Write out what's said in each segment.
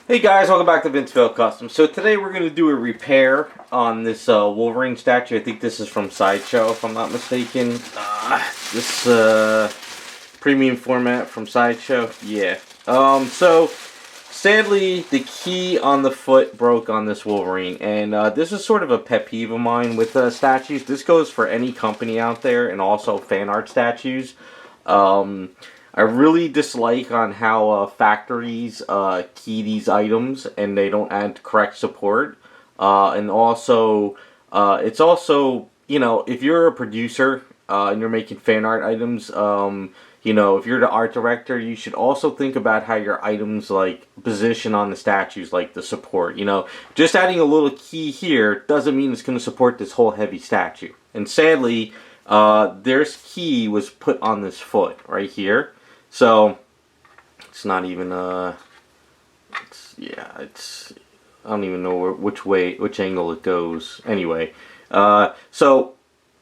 Hey guys, welcome back to Vinceville Custom. So today we're going to do a repair on this Wolverine statue. I think this is from Sideshow, if I'm not mistaken. This premium format from Sideshow. Yeah. So sadly, the key on the foot broke on this Wolverine, and this is sort of a pet peeve of mine with statues. This goes for any company out there, and also fan art statues. I really dislike on how factories key these items and they don't add correct support. And also, it's also, you know, if you're a producer and you're making fan art items, you know, if you're the art director, you should also think about how your items, like, position on the statues, like the support. You know, just adding a little key here doesn't mean it's going to support this whole heavy statue. And sadly, there's key was put on this foot right here. So, it's not even, I don't even know which angle it goes. Anyway, so,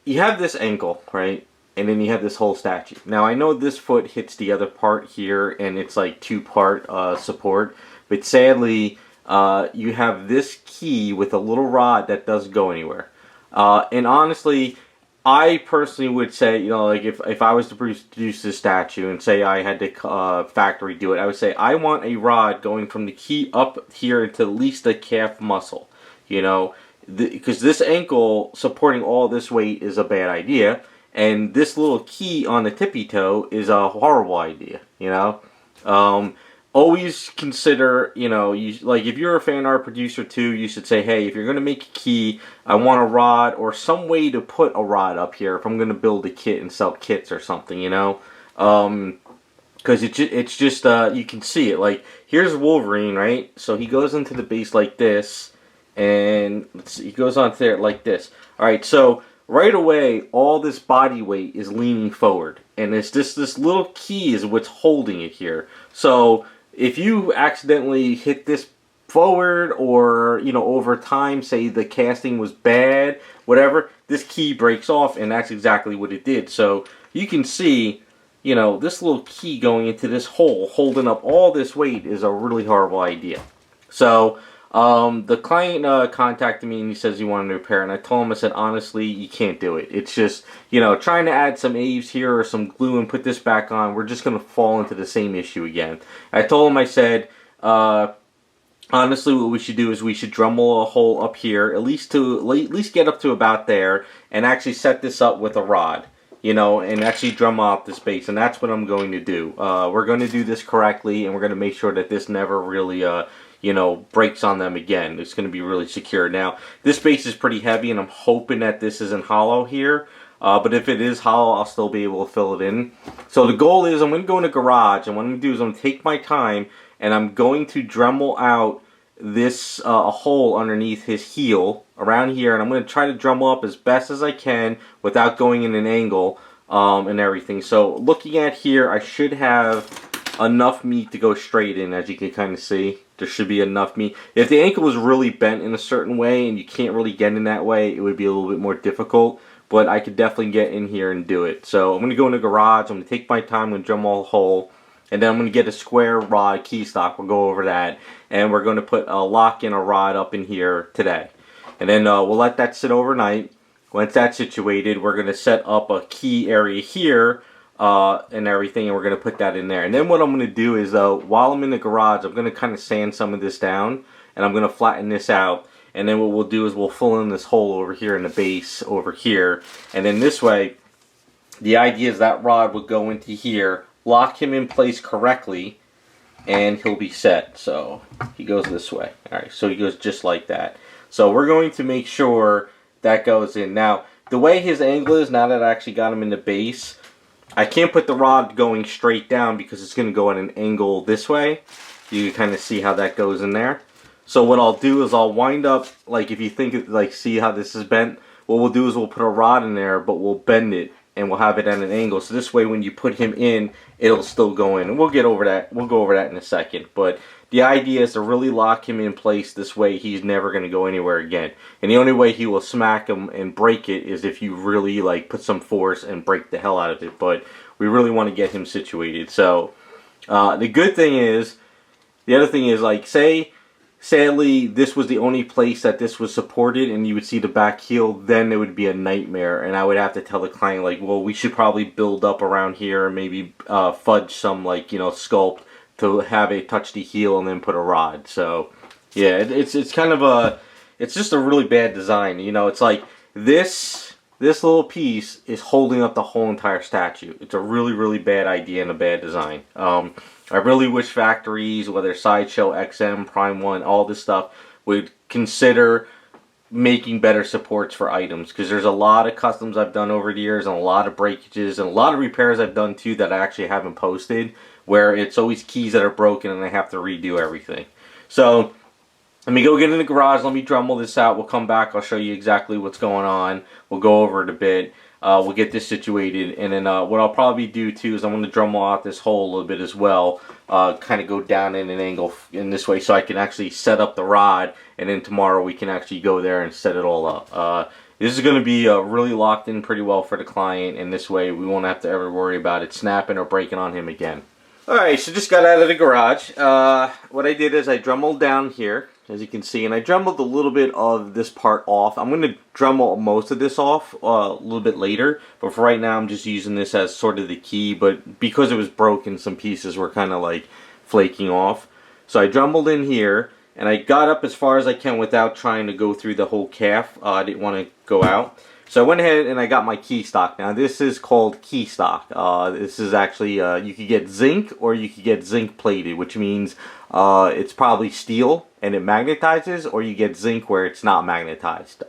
you have this ankle, right? And then you have this whole statue. Now, I know this foot hits the other part here, and it's like two-part support. But sadly, you have this key with a little rod that doesn't go anywhere. And honestly, I personally would say, you know, like if I was to produce this statue and say I had to factory do it, I would say I want a rod going from the key up here into at least the calf muscle, you know, because this ankle supporting all this weight is a bad idea, and this little key on the tippy toe is a horrible idea, you know. Always consider, you know, like if you're a fan art producer too, you should say, hey, if you're going to make a key, I want a rod or some way to put a rod up here if I'm going to build a kit and sell kits or something, you know. Because it's just, you can see it. Like, here's Wolverine, right? So he goes into the base like this, and let's see, he goes on there like this. Alright, so right away, all this body weight is leaning forward. And it's just this little key is what's holding it here. So if you accidentally hit this forward or, you know, over time, say the casting was bad, whatever, this key breaks off, and that's exactly what it did. So you can see, you know, this little key going into this hole, holding up all this weight is a really horrible idea. So the client contacted me and he says he wanted to repair, and I told him, I said, honestly, you can't do it. It's just, you know, trying to add some Aves here or some glue and put this back on, we're just going to fall into the same issue again. I told him, I said, honestly, what we should do is we should Dremel a hole up here, at least get up to about there, and actually set this up with a rod, you know, and actually Dremel out the space, and that's what I'm going to do. We're going to do this correctly, and we're going to make sure that this never really, you know, breaks on them again. It's going to be really secure. Now, this base is pretty heavy, and I'm hoping that this isn't hollow here. But if it is hollow, I'll still be able to fill it in. So the goal is I'm going to go in the garage, and what I'm going to do is I'm going to take my time, and I'm going to Dremel out this hole underneath his heel around here, and I'm going to try to Dremel up as best as I can without going in an angle and everything. So looking at here, I should have enough meat to go straight in, as you can kind of see. There should be enough meat. If the ankle was really bent in a certain way and you can't really get in that way, it would be a little bit more difficult. But I could definitely get in here and do it. So I'm going to go in the garage. I'm going to take my time. I'm going to Dremel a hole. And then I'm going to get a square rod key stock. We'll go over that. And we're going to put a lock and a rod up in here today. And then we'll let that sit overnight. Once that's situated, we're going to set up a key area here and everything, and we're going to put that in there. And then what I'm going to do is, while I'm in the garage, I'm going to kind of sand some of this down, and I'm going to flatten this out. And then what we'll do is we'll fill in this hole over here in the base over here, and then this way, the idea is that rod will go into here, lock him in place correctly, and he'll be set. So he goes this way. All right, so he goes just like that. So we're going to make sure that goes in. Now, the way his angle is, now that I actually got him in the base, I can't put the rod going straight down because it's going to go at an angle this way. You can kind of see how that goes in there. So what I'll do is I'll wind up, like if you think, like see how this is bent, what we'll do is we'll put a rod in there, but we'll bend it and we'll have it at an angle. So this way when you put him in, it'll still go in. And we'll get over that. We'll go over that in a second. But the idea is to really lock him in place. This way he's never going to go anywhere again. And the only way he will smack him and break it is if you really like put some force and break the hell out of it. But we really want to get him situated. So the good thing is, the other thing is, like, say sadly, this was the only place that this was supported, and you would see the back heel, then it would be a nightmare, and I would have to tell the client, like, well, we should probably build up around here and maybe fudge some, like, you know, sculpt to have it touch the heel and then put a rod. So, yeah, it's kind of a, it's just a really bad design. You know, it's like this little piece is holding up the whole entire statue. It's a really, really bad idea and a bad design. I really wish factories, whether Sideshow, XM, Prime 1, all this stuff, would consider making better supports for items. Because there's a lot of customs I've done over the years, and a lot of breakages, and a lot of repairs I've done too that I actually haven't posted, where it's always keys that are broken and I have to redo everything. So, let me go get in the garage, let me Dremel this out, we'll come back, I'll show you exactly what's going on, we'll go over it a bit. We'll get this situated, and then what I'll probably do too is I'm going to Dremel out this hole a little bit as well, kind of go down in an angle in this way so I can actually set up the rod, and then tomorrow we can actually go there and set it all up. This is going to be really locked in pretty well for the client, and this way we won't have to ever worry about it snapping or breaking on him again. Alright, so just got out of the garage. What I did is I Dremeled down here, as you can see, and I Dremeled a little bit of this part off. I'm going to Dremel most of this off a little bit later, but for right now I'm just using this as sort of the key, but because it was broken, some pieces were kind of like flaking off. So I Dremeled in here, and I got up as far as I can without trying to go through the whole calf. I didn't want to go out. So I went ahead and I got my key stock. Now this is called key stock. This is actually, you could get zinc or you could get zinc plated, which means it's probably steel and it magnetizes, or you get zinc where it's not magnetized.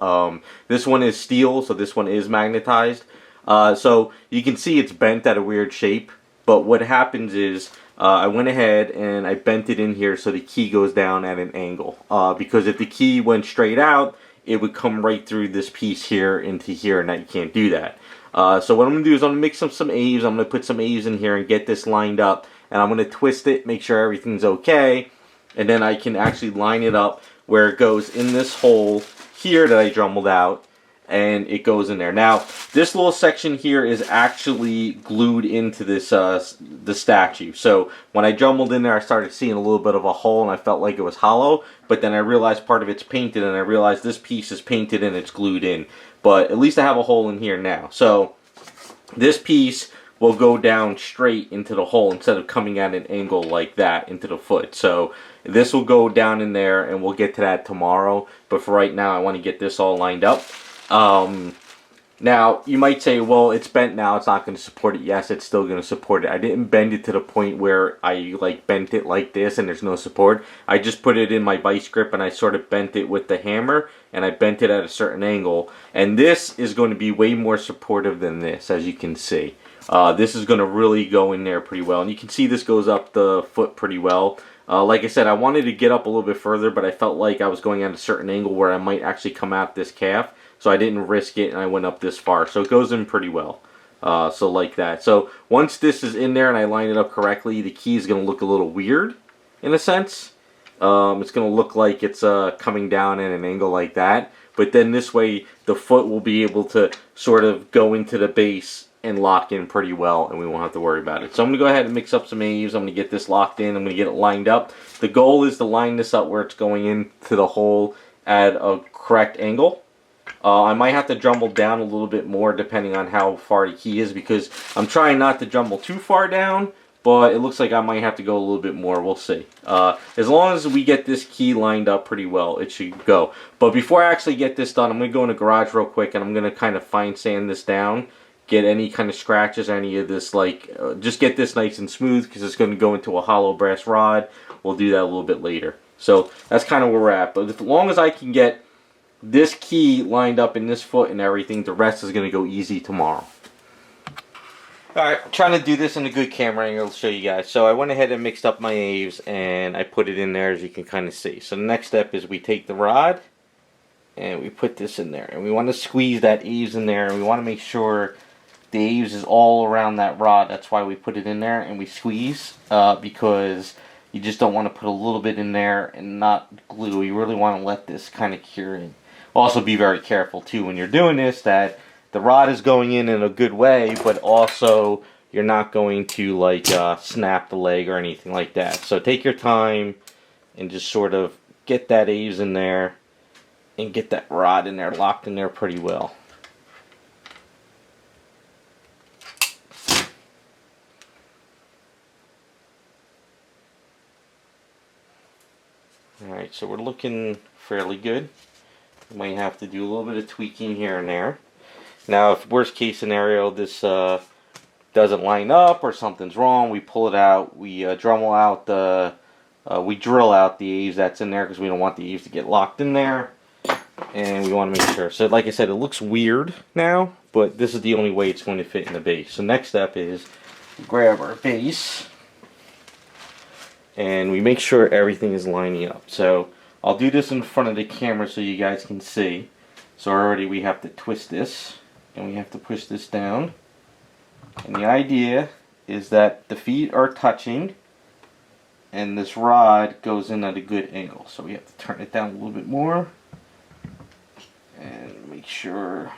This one is steel, so this one is magnetized. So you can see it's bent at a weird shape, but what happens is I went ahead and I bent it in here so the key goes down at an angle. Because if the key went straight out, it would come right through this piece here into here, and that you can't do that. So what I'm going to do is I'm going to mix up some A's. I'm going to put some A's in here and get this lined up, and I'm going to twist it, make sure everything's okay, and then I can actually line it up where it goes in this hole here that I Dremeled out, and it goes in there. Now, this little section here is actually glued into this the statue. So when I Dremeled in there, I started seeing a little bit of a hole, and I felt like it was hollow. But then I realized part of it's painted, and I realized this piece is painted and it's glued in. But at least I have a hole in here now. So this piece will go down straight into the hole instead of coming at an angle like that into the foot. So this will go down in there, and we'll get to that tomorrow. But for right now, I want to get this all lined up. Now, you might say, well, it's bent now, it's not going to support it. Yes, it's still going to support it. I didn't bend it to the point where I, like, bent it like this and there's no support. I just put it in my vice grip and I sort of bent it with the hammer, and I bent it at a certain angle. And this is going to be way more supportive than this, as you can see. This is going to really go in there pretty well. And you can see this goes up the foot pretty well. Like I said, I wanted to get up a little bit further, but I felt like I was going at a certain angle where I might actually come out this calf. So I didn't risk it, and I went up this far. So it goes in pretty well. So like that. So once this is in there and I line it up correctly, the key is going to look a little weird in a sense. It's going to look like it's coming down at an angle like that. But then this way, the foot will be able to sort of go into the base and lock in pretty well, and we won't have to worry about it. So I'm going to go ahead and mix up some A's. I'm going to get this locked in. I'm going to get it lined up. The goal is to line this up where it's going into the hole at a correct angle. I might have to Dremel down a little bit more depending on how far the key is, because I'm trying not to Dremel too far down, but it looks like I might have to go a little bit more. We'll see. As long as we get this key lined up pretty well, it should go. But before I actually get this done, I'm going to go in the garage real quick, and I'm going to kind of fine sand this down, get any kind of scratches or any of this, like, just get this nice and smooth, because it's going to go into a hollow brass rod. We'll do that a little bit later. So that's kind of where we're at. But as long as I can get this key lined up in this foot and everything, the rest is going to go easy tomorrow. Alright, trying to do this in a good camera angle to show you guys. So I went ahead and mixed up my Aves, and I put it in there, as you can kind of see. So the next step is we take the rod and we put this in there, and we want to squeeze that Aves in there, and we want to make sure the Aves is all around that rod. That's why we put it in there and we squeeze, because you just don't want to put a little bit in there and not glue. You really want to let this kind of cure in. Also be very careful too when you're doing this that the rod is going in a good way, but also you're not going to like snap the leg or anything like that. So take your time and just sort of get that eaves in there and get that rod in there, locked in there pretty well. Alright, so we're looking fairly good. We might have to do a little bit of tweaking here and there. Now, if worst case scenario, this doesn't line up or something's wrong, we pull it out, we drill out the eaves that's in there because we don't want the eaves to get locked in there, and we want to make sure. So like I said, it looks weird now, but this is the only way it's going to fit in the base. So next step is grab our base and we make sure everything is lining up. So I'll do this in front of the camera so you guys can see. So already we have to twist this and we have to push this down, and the idea is that the feet are touching and this rod goes in at a good angle. So we have to turn it down a little bit more and make sure.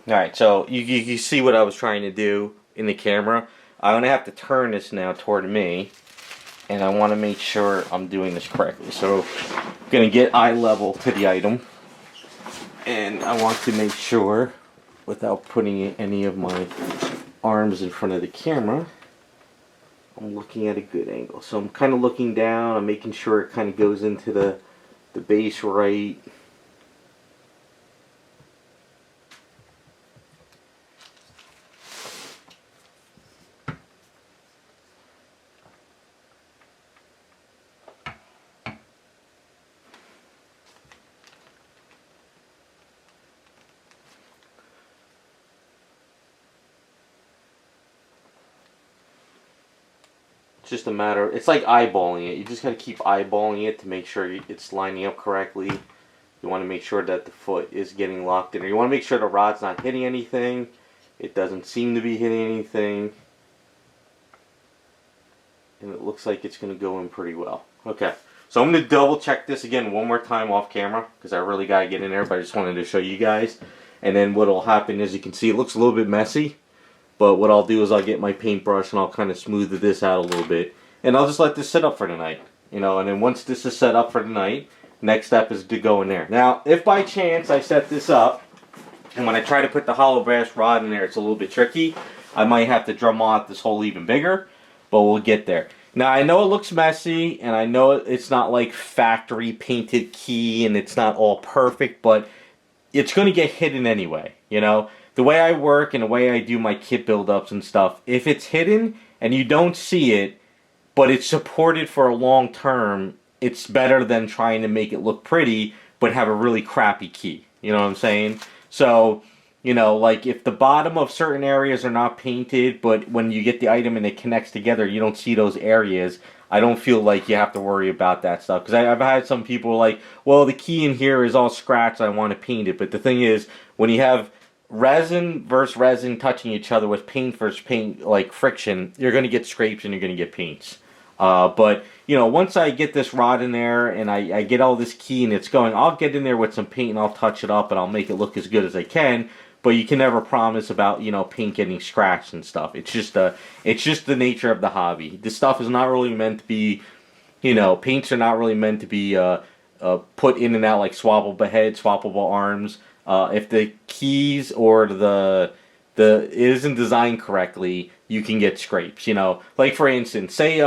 Alright, so you see what I was trying to do in the camera. I'm going to have to turn this now toward me, and I want to make sure I'm doing this correctly. So I'm going to get eye level to the item, and I want to make sure, without putting any of my arms in front of the camera, I'm looking at a good angle. So I'm kind of looking down, I'm making sure it kind of goes into the base right. Just a matter, it's like eyeballing it. You just got to keep eyeballing it to make sure it's lining up correctly. You want to make sure that the foot is getting locked in. Or you want to make sure the rod's not hitting anything. It doesn't seem to be hitting anything. And it looks like it's going to go in pretty well. Okay, so I'm going to double check this again one more time off camera, because I really got to get in there, but I just wanted to show you guys. And then what will happen is, you can see it looks a little bit messy. But what I'll do is I'll get my paintbrush and I'll kind of smooth this out a little bit. And I'll just let this sit up for the night. You know, and then once this is set up for the night, next step is to go in there. Now, if by chance I set this up, and when I try to put the hollow brass rod in there, it's a little bit tricky, I might have to drum out this hole even bigger, but we'll get there. Now, I know it looks messy, and I know it's not like factory painted key, and it's not all perfect, but it's going to get hidden anyway, you know? The way I work and the way I do my kit build-ups and stuff, if it's hidden and you don't see it, but it's supported for a long term, it's better than trying to make it look pretty, but have a really crappy key. You know what I'm saying? So, you know, like if the bottom of certain areas are not painted, but when you get the item and it connects together, you don't see those areas, I don't feel like you have to worry about that stuff. Because I've had some people like, well, the key in here is all scratched, I want to paint it. But the thing is, when you have resin versus resin touching each other with paint versus paint, like friction, you're going to get scrapes and you're going to get paints. But, you know, once I get this rod in there and I get all this key and it's going, I'll get in there with some paint and I'll touch it up and I'll make it look as good as I can. But you can never promise about, you know, paint getting scratched and stuff. It's just the nature of the hobby. This stuff is not really meant to be, you know, paints are not really meant to be put in and out like swappable heads, swappable arms. If the keys or it isn't designed correctly, you can get scrapes. You know, like for instance, say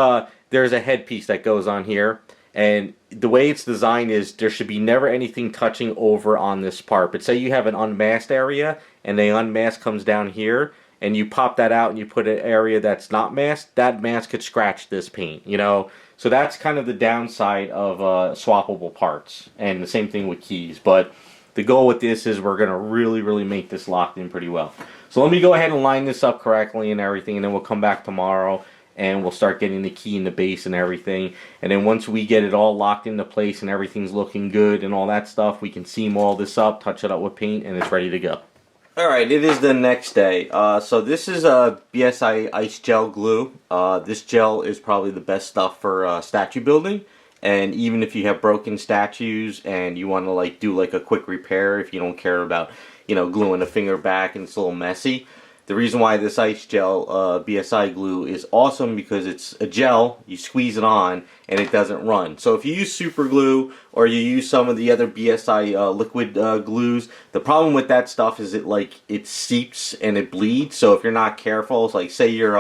there's a headpiece that goes on here, and the way it's designed is there should be never anything touching over on this part. But say you have an unmasked area, and the unmasked comes down here, and you pop that out and you put an area that's not masked, that mask could scratch this paint. You know, so that's kind of the downside of swappable parts, and the same thing with keys. But the goal with this is we're going to really make this locked in pretty well. So let me go ahead and line this up correctly and everything, and then we'll come back tomorrow and we'll start getting the key in the base and everything. And then once we get it all locked into place and everything's looking good and all that stuff, we can seam all this up, touch it up with paint, and it's ready to go. Alright, it is the next day. So this is a BSI ice gel glue. This gel is probably the best stuff for statue building. And even if you have broken statues and you want to like do like a quick repair, if you don't care about, you know, gluing a finger back and it's a little messy, The reason why this ice gel BSI glue is awesome because it's a gel, you squeeze it on and it doesn't run. So if you use super glue or you use some of the other BSI liquid glues, the problem with that stuff is it seeps and it bleeds. So if you're not careful, it's like say you're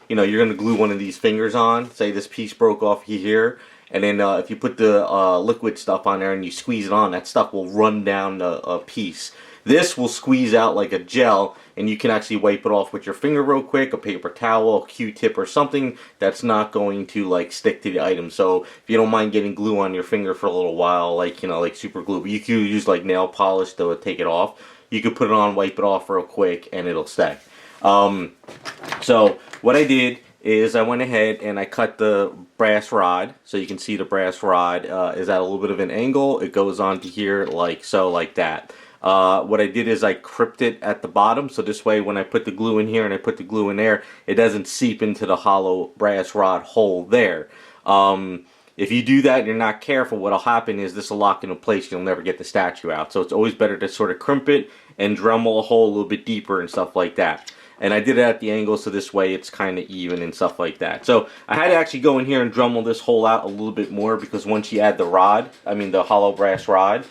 you're going to glue one of these fingers on, say this piece broke off here, and then if you put the liquid stuff on there and you squeeze it on, that stuff will run down a piece. This will squeeze out like a gel, and you can actually wipe it off with your finger real quick, a paper towel, a Q-tip, or something that's not going to like stick to the item. So if you don't mind getting glue on your finger for a little while, like like super glue, but you can use like nail polish to take it off. You can put it on, wipe it off real quick, and it'll stay. So what I did is I went ahead and I cut the brass rod. So you can see the brass rod is at a little bit of an angle. It goes onto here like so, like that. What I did is I crimped it at the bottom, so this way when I put the glue in here and I put the glue in there, it doesn't seep into the hollow brass rod hole there. If you do that and you're not careful, what'll happen is this will lock into place. You'll never get the statue out. So it's always better to sort of crimp it and Dremel a hole a little bit deeper and stuff like that. And I did it at the angle so this way it's kind of even and stuff like that. So I had to actually go in here and Dremel this hole out a little bit more because once you add the rod, the hollow brass rod,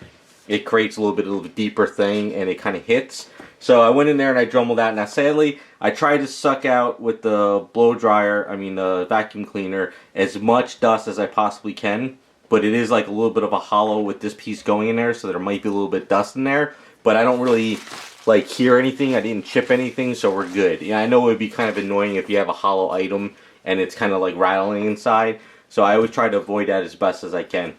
it creates a little bit deeper thing and it kind of hits. So I went in there and I Dremeled that. Now sadly, I tried to suck out with the blow dryer, the vacuum cleaner, as much dust as I possibly can. But it is like a little bit of a hollow with this piece going in there, so there might be a little bit of dust in there. But I don't really hear anything. I didn't chip anything, so we're good. Yeah, I know it would be kind of annoying if you have a hollow item and it's kind of like rattling inside. So I always try to avoid that as best as I can.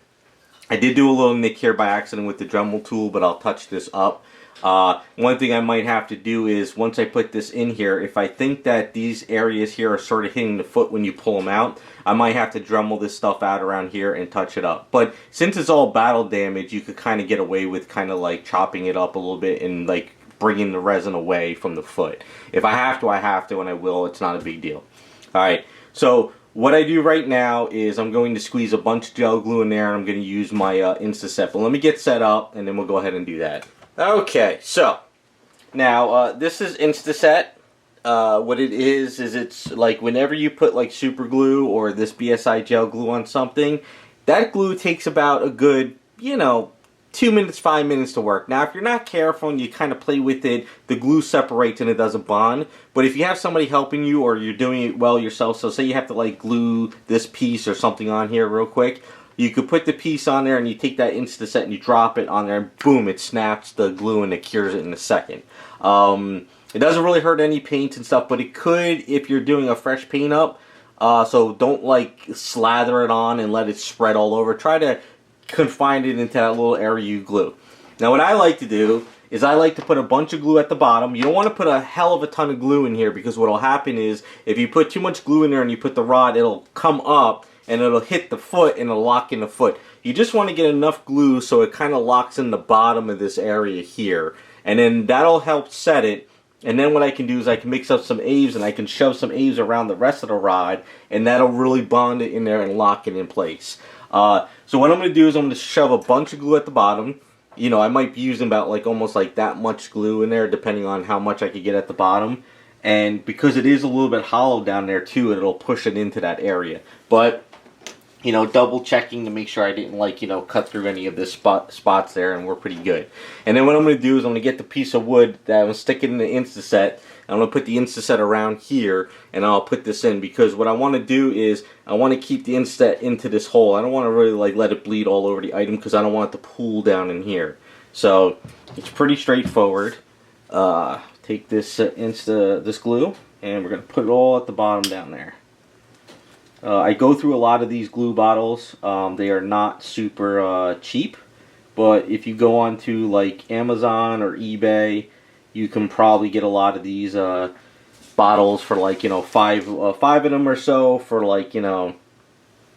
I did do a little nick here by accident with the Dremel tool, but I'll touch this up. One thing I might have to do is, once I put this in here, if I think that these areas here are sort of hitting the foot when you pull them out, I might have to Dremel this stuff out around here and touch it up. But since it's all battle damage, you could kind of get away with kind of like chopping it up a little bit and like bringing the resin away from the foot. If I have to, I have to, and I will. It's not a big deal. Alright, so what I do right now is I'm going to squeeze a bunch of gel glue in there and I'm going to use my Instaset. But let me get set up and then we'll go ahead and do that. Okay, so now this is Instaset. What it is it's like whenever you put like super glue or this BSI gel glue on something, that glue takes about a good, 2 minutes, 5 minutes to work. Now, if you're not careful and you kind of play with it, the glue separates and it doesn't bond. But if you have somebody helping you or you're doing it well yourself, so say you have to like glue this piece or something on here real quick, you could put the piece on there and you take that Instaset and you drop it on there and boom, it snaps the glue and it cures it in a second. It doesn't really hurt any paints and stuff, but it could if you're doing a fresh paint up. So don't like slather it on and let it spread all over. Try to confine it into that little area you glue. Now what I like to do is I like to put a bunch of glue at the bottom. You don't want to put a hell of a ton of glue in here because what will happen is if you put too much glue in there and you put the rod, it'll come up and it'll hit the foot and it'll lock in the foot. You just want to get enough glue so it kind of locks in the bottom of this area here. And then that'll help set it. And then what I can do is I can mix up some Aves and I can shove some Aves around the rest of the rod and that'll really bond it in there and lock it in place. So what I'm going to do is I'm going to shove a bunch of glue at the bottom. I might be using about almost that much glue in there depending on how much I could get at the bottom. And because it is a little bit hollow down there too, it'll push it into that area. But, double checking to make sure I didn't cut through any of the spots there, and we're pretty good. And then what I'm going to do is I'm going to get the piece of wood that I'm going to stick it in the Instaset. I'm going to put the Instaset around here and I'll put this in because what I want to do is I want to keep the Instaset into this hole. I don't want to really let it bleed all over the item because I don't want it to pool down in here. So it's pretty straightforward. Take this this glue and we're going to put it all at the bottom down there. I go through a lot of these glue bottles. They are not super cheap, but if you go on to Amazon or eBay, you can probably get a lot of these bottles for five of them or so for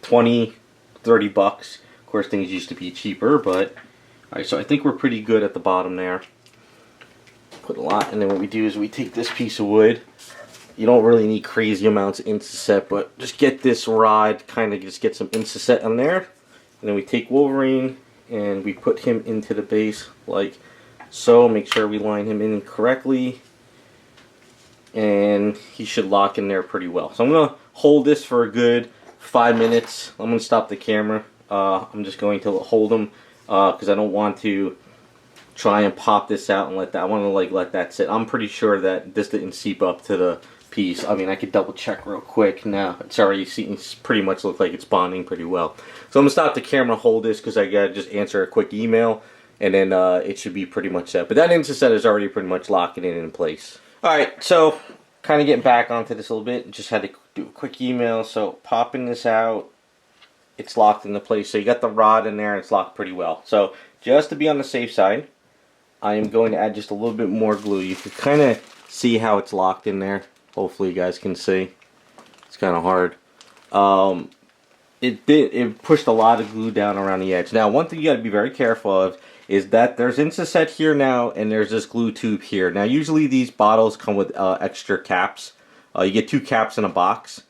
20, 30 bucks. Of course, things used to be cheaper, but alright, so I think we're pretty good at the bottom there. Put a lot, and then what we do is we take this piece of wood. You don't really need crazy amounts of Instaset, but just get this rod, kind of just get some Instaset on there. And then we take Wolverine and we put him into the base like so. Make sure we line him in correctly. and he should lock in there pretty well. So I'm going to hold this for a good 5 minutes. I'm going to stop the camera. I'm just going to hold him because I don't want to try and pop this out and let that. I want to like let that sit. I'm pretty sure that this didn't seep up to the piece. I mean, I could double check real quick. Now it's already it's pretty much look like it's bonding pretty well. So I'm gonna stop the camera, hold this because I gotta just answer a quick email, and then it should be pretty much set. But that Insta-Set is already pretty much locking it in place. All right, so kind of getting back onto this a little bit. Just had to do a quick email. So popping this out, it's locked into place. So you got the rod in there, and it's locked pretty well. So just to be on the safe side, I am going to add just a little bit more glue. You can kind of see how it's locked in there. Hopefully you guys can see. It's kind of hard. It pushed a lot of glue down around the edge. Now, one thing you got to be very careful of is that there's Insta-Set here now, and there's this glue tube here. Now, usually these bottles come with extra caps. You get 2 caps in a box.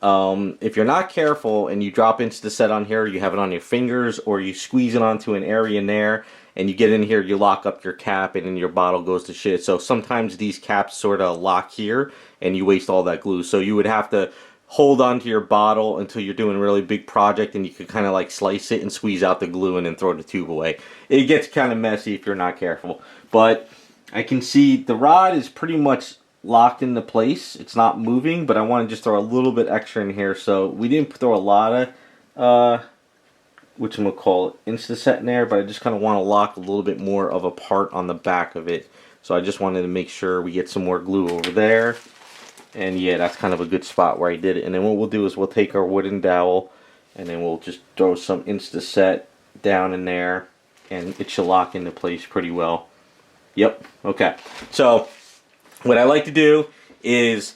If you're not careful and you drop Insta-Set on here, you have it on your fingers, or you squeeze it onto an area in there, and you get in here, you lock up your cap, and then your bottle goes to shit. So sometimes these caps sort of lock here, and you waste all that glue. So you would have to hold onto your bottle until you're doing a really big project, and you could kind of like slice it and squeeze out the glue and then throw the tube away. It gets kind of messy if you're not careful. But I can see the rod is pretty much locked into place. It's not moving, but I want to just throw a little bit extra in here. So we didn't throw a lot of which I'm going to call Insta-Set in there, but I just kind of want to lock a little bit more of a part on the back of it. So I just wanted to make sure we get some more glue over there. And yeah, that's kind of a good spot where I did it. And then what we'll do is we'll take our wooden dowel, and then we'll just throw some Insta-Set down in there, and it should lock into place pretty well. Yep, okay. So what I like to do is,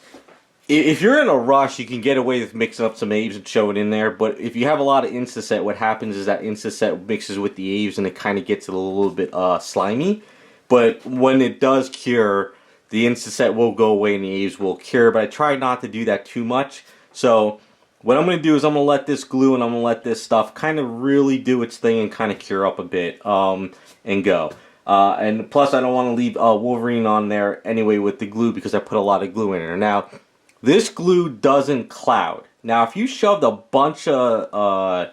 if you're in a rush, you can get away with mixing up some Aves and show it in there. But if you have a lot of Insta-Set, what happens is that Insta-Set mixes with the Aves, and it kind of gets it a little bit slimy. But when it does cure, the Insta-Set will go away and the Aves will cure. But I try not to do that too much. So what I'm going to do is I'm going to let this glue and I'm going to let this stuff kind of really do its thing and kind of cure up a bit and go. And plus, I don't want to leave Wolverine on there anyway with the glue because I put a lot of glue in there. Now, this glue doesn't cloud. Now, if you shoved a bunch of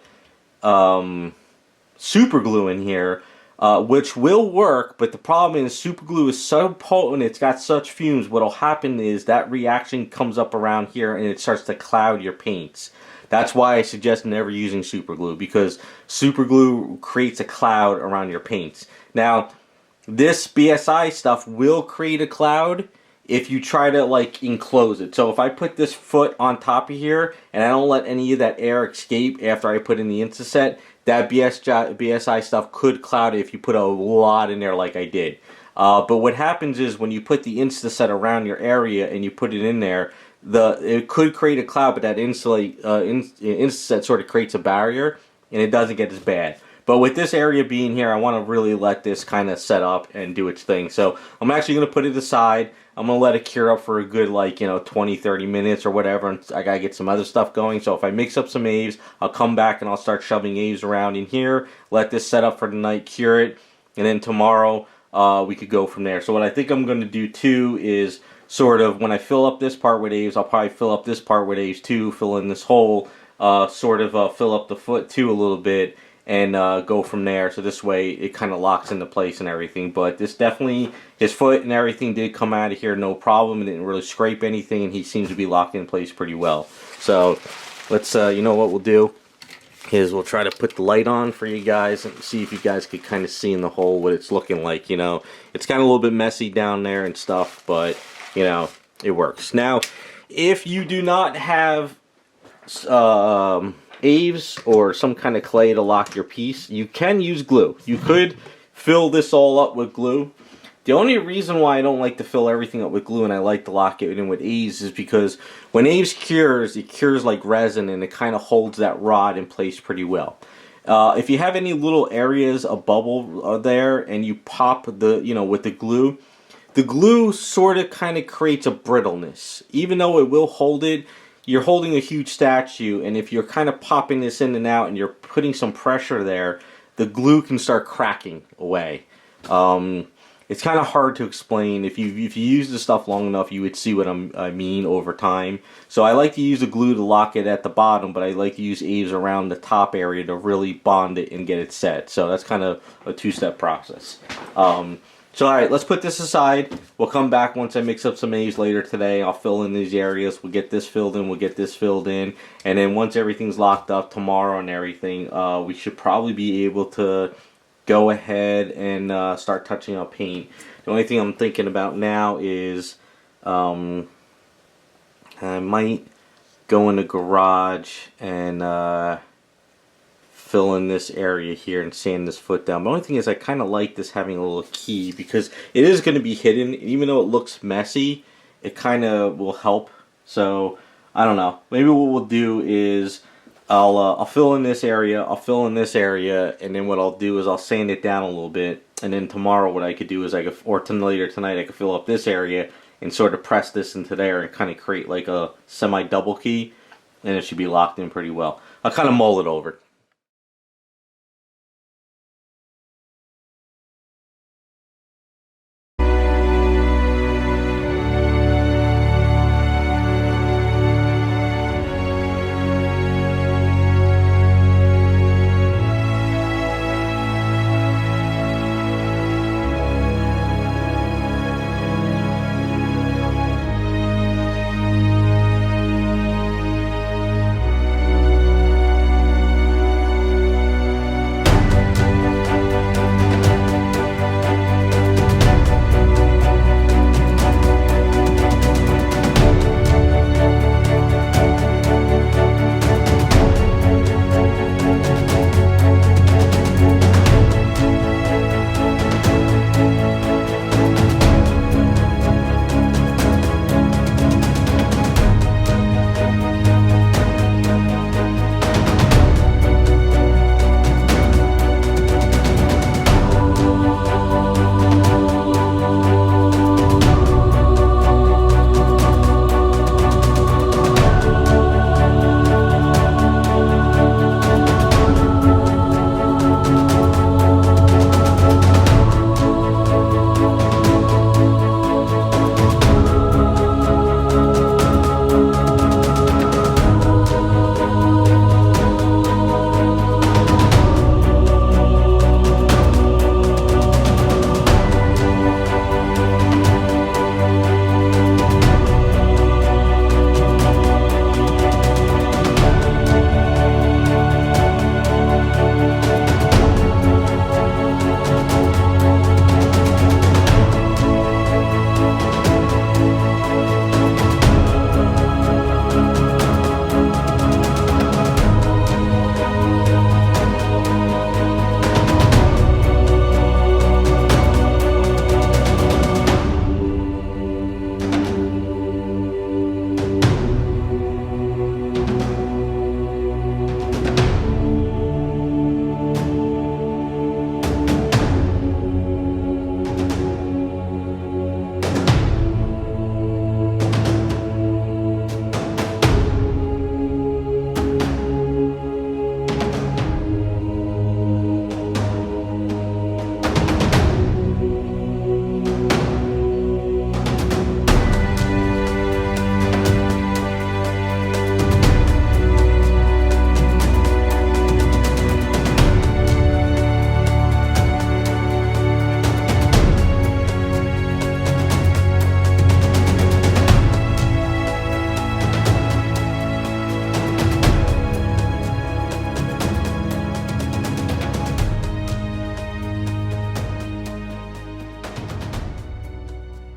super glue in here, which will work, but the problem is super glue is so potent, it's got such fumes, what'll happen is that reaction comes up around here and it starts to cloud your paints. That's why I suggest never using super glue, because super glue creates a cloud around your paints. Now, this BSI stuff will create a cloud if you try to like enclose it. So if I put this foot on top of here and I don't let any of that air escape after I put in the Insta-Set, that BSI stuff could cloud it if you put a lot in there like I did. But what happens is when you put the Insta-Set around your area and you put it in there, it could create a cloud, but that Insta-Set sort of creates a barrier and it doesn't get as bad. But with this area being here, I want to really let this kind of set up and do its thing. So I'm actually going to put it aside. I'm going to let it cure up for a good, like, 20, 30 minutes or whatever. And I got to get some other stuff going. So if I mix up some Aves, I'll come back and I'll start shoving Aves around in here. Let this set up for the night, cure it. And then tomorrow, we could go from there. So what I think I'm going to do, too, is sort of when I fill up this part with Aves, I'll probably fill up this part with Aves, too. Fill in this hole, sort of fill up the foot, too, a little bit. And go from there. So this way it kind of locks into place and everything. But this definitely, his foot and everything did come out of here no problem. It didn't really scrape anything, and he seems to be locked in place pretty well. So let's, you know what we'll do is we'll try to put the light on for you guys and see if you guys could kind of see in the hole what it's looking like. It's kind of a little bit messy down there and stuff, but it works. Now, if you do not have Aves or some kind of clay to lock your piece, you can use glue. You could fill this all up with glue. The only reason why I don't like to fill everything up with glue and I like to lock it in with Aves is because when Aves cures, it cures like resin and it kind of holds that rod in place pretty well. If you have any little areas of bubble there and you pop the, with the glue sort of kind of creates a brittleness. Even though it will hold it, you're holding a huge statue, and if you're kind of popping this in and out and you're putting some pressure there, the glue can start cracking away. It's it's kind of hard to explain. If you use the stuff long enough, you would see what I mean over time. So I like to use the glue to lock it at the bottom, but I like to use Aves around the top area to really bond it and get it set. So that's kind of a two-step process. So alright, let's put this aside. We'll come back once I mix up some Aves later today. I'll fill in these areas. We'll get this filled in. We'll get this filled in. And then once everything's locked up tomorrow and everything, we should probably be able to go ahead and start touching up paint. The only thing I'm thinking about now is I might go in the garage and fill in this area here and sand this foot down. The only thing is I kind of like this having a little key because it is going to be hidden. Even though it looks messy, it kind of will help. So I don't know. Maybe what we'll do is I'll fill in this area, I'll fill in this area, and then what I'll do is I'll sand it down a little bit. And then tomorrow what I could do is later tonight I could fill up this area and sort of press this into there and kind of create like a semi-double key, and it should be locked in pretty well. I'll kind of mull it over.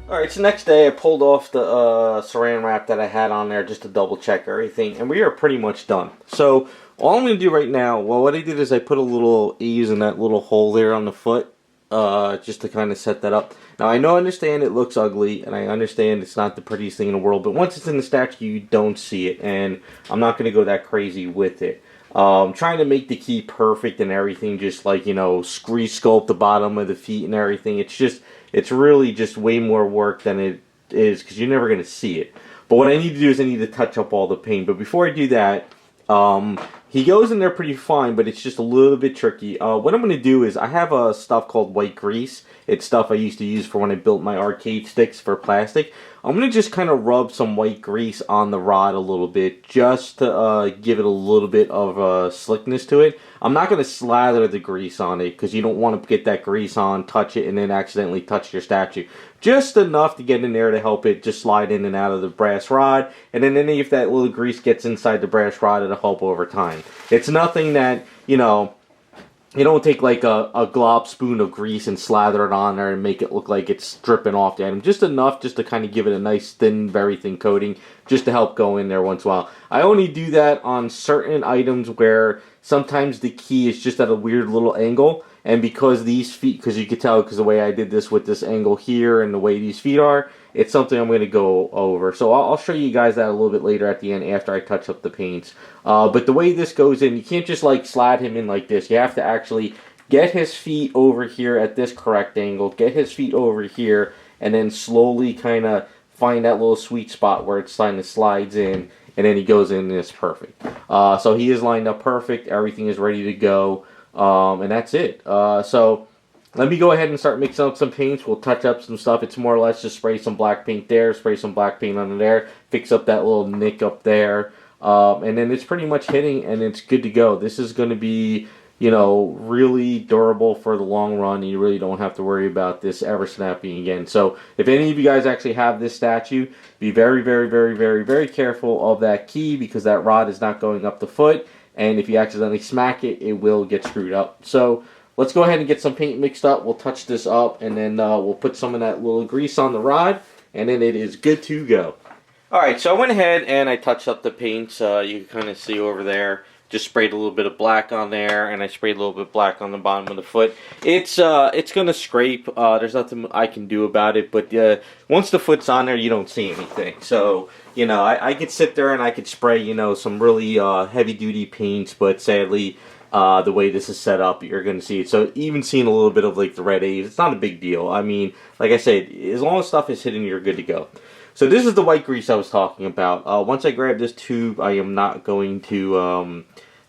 Alright, so next day I pulled off the saran wrap that I had on there just to double check everything, and we are pretty much done. So all I'm going to do right now, well, what I did is I put a little ease in that little hole there on the foot, just to kind of set that up. Now I understand it looks ugly, and I understand it's not the prettiest thing in the world, but once it's in the statue you don't see it, and I'm not going to go that crazy with it. Trying to make the key perfect and everything, just like, you know, re-sculpt the bottom of the feet and everything. It's really just way more work than it is, because you're never going to see it. But what I need to do is I need to touch up all the paint. But before I do that, He goes in there pretty fine, but it's just a little bit tricky. What I'm going to do is I have stuff called white grease. It's stuff I used to use for when I built my arcade sticks for plastic. I'm going to just kind of rub some white grease on the rod a little bit just to give it a little bit of slickness to it. I'm not going to slather the grease on it because you don't want to get that grease on, touch it, and then accidentally touch your statue. Just enough to get in there to help it just slide in and out of the brass rod. And then if that little grease gets inside the brass rod, it'll help over time. It's nothing that, you know, you don't take like a glob spoon of grease and slather it on there and make it look like it's dripping off the item. Just enough just to kind of give it a nice thin, very thin coating just to help go in there once in a while. I only do that on certain items where sometimes the key is just at a weird little angle. And because these feet, because you could tell because the way I did this with this angle here and the way these feet are, it's something I'm going to go over. So I'll show you guys that a little bit later at the end after I touch up the paints. But the way this goes in, you can't just like slide him in like this. You have to actually get his feet over here at this correct angle, get his feet over here, and then slowly kind of find that little sweet spot where it's kind of slides in, and then he goes in and it's perfect. So he is lined up perfect. Everything is ready to go. And that's it. So let me go ahead and start mixing up some paints. We'll touch up some stuff. It's more or less just spray some black paint there, spray some black paint under there, fix up that little nick up there, and then it's pretty much hitting and it's good to go. This is going to be, you know, really durable for the long run. You really don't have to worry about this ever snapping again. So if any of you guys actually have this statue, be very, very, very, very, very careful of that key because that rod is not going up the foot. And if you accidentally smack it, it will get screwed up. So let's go ahead and get some paint mixed up. We'll touch this up, and then we'll put some of that little grease on the rod, and then it is good to go. Alright, so I went ahead and I touched up the paints. You can kind of see over there. Just sprayed a little bit of black on there, and I sprayed a little bit of black on the bottom of the foot. It's going to scrape. There's nothing I can do about it, but once the foot's on there, you don't see anything. So, you know, I could sit there and I could spray, you know, some really heavy-duty paints, but sadly, the way this is set up, you're going to see it. So even seeing a little bit of, like, the red A's, it's not a big deal. I mean, like I said, as long as stuff is hitting, you're good to go. So this is the white grease I was talking about. Once I grab this tube, I am not going to, gonna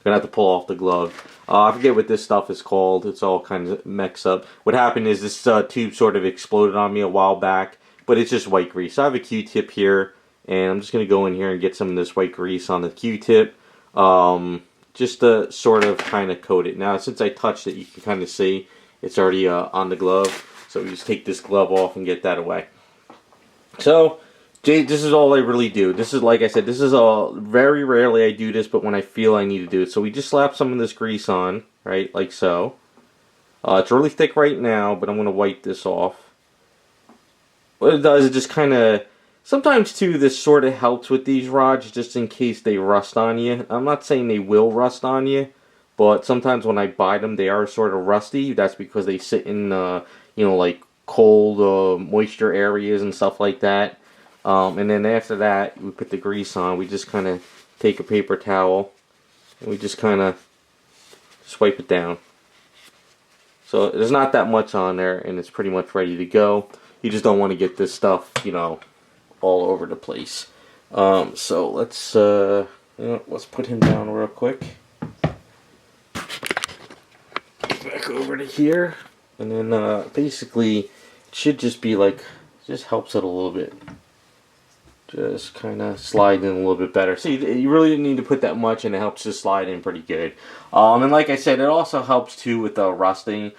have to pull off the glove. I forget what this stuff is called. It's all kind of mixed up. What happened is this tube sort of exploded on me a while back, but it's just white grease. So I have a Q-tip here, and I'm just gonna go in here and get some of this white grease on the Q-tip, just to sort of kind of coat it. Now, since I touched it, you can kind of see it's already on the glove. So we just take this glove off and get that away. So this is all I really do. This is, like I said, this is very rarely I do this, but when I feel I need to do it. So we just slap some of this grease on, right, like so. It's really thick right now, but I'm going to wipe this off. What it does, it just kind of, sometimes too, this sort of helps with these rods, just in case they rust on you. I'm not saying they will rust on you, but sometimes when I buy them, they are sort of rusty. That's because they sit in, you know, like cold, moisture areas and stuff like that. And then after that, we put the grease on. We just kind of take a paper towel and we just kind of swipe it down. So there's not that much on there, and it's pretty much ready to go. You just don't want to get this stuff, you know, all over the place. So let's put him down real quick. Back over to here, and then basically it should just be like, just helps it a little bit. Just kind of slide in a little bit better. See, you really didn't need to put that much, and it helps just slide in pretty good. And like I said, it also helps too with the rusting.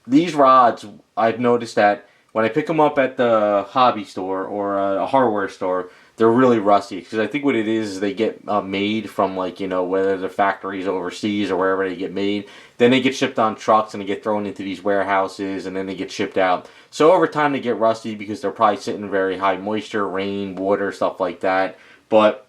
These rods, I've noticed that when I pick them up at the hobby store or a hardware store, they're really rusty. Because I think what it is they get made from, like, you know, whether the factories overseas or wherever they get made. Then they get shipped on trucks and they get thrown into these warehouses, and then they get shipped out. So over time they get rusty because they're probably sitting in very high moisture, rain, water, stuff like that. But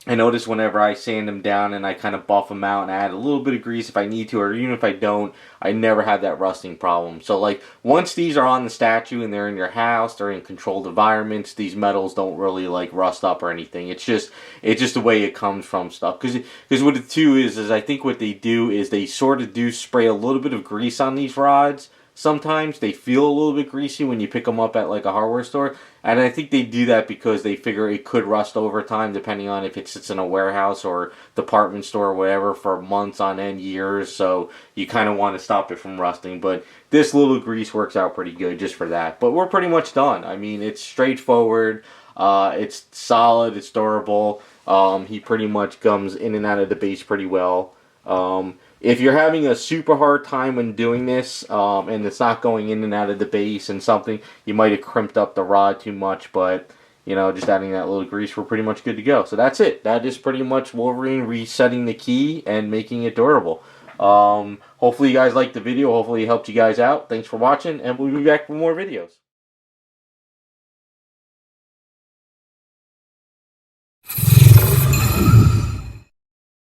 I notice whenever I sand them down and I kind of buff them out and add a little bit of grease if I need to, or even if I don't, I never have that rusting problem. So, like, once these are on the statue and they're in your house, they're in controlled environments, these metals don't really, like, rust up or anything. It's just the way it comes from stuff. Because what the two is I think what they do is they sort of do spray a little bit of grease on these rods sometimes they feel a little bit greasy when you pick them up at like a hardware store. And I think they do that because they figure it could rust over time, depending on if it sits in a warehouse or department store or whatever for months on end, years. So you kind of want to stop it from rusting. But this little grease works out pretty good just for that. But we're pretty much done. I mean, it's straightforward. It's solid. It's durable. He pretty much comes in and out of the base pretty well. If you're having a super hard time when doing this, and it's not going in and out of the base and something, you might have crimped up the rod too much, but, you know, just adding that little grease, we're pretty much good to go. So that's it. That is pretty much Wolverine resetting the key and making it durable. Hopefully you guys liked the video. Hopefully it helped you guys out. Thanks for watching, and we'll be back with more videos.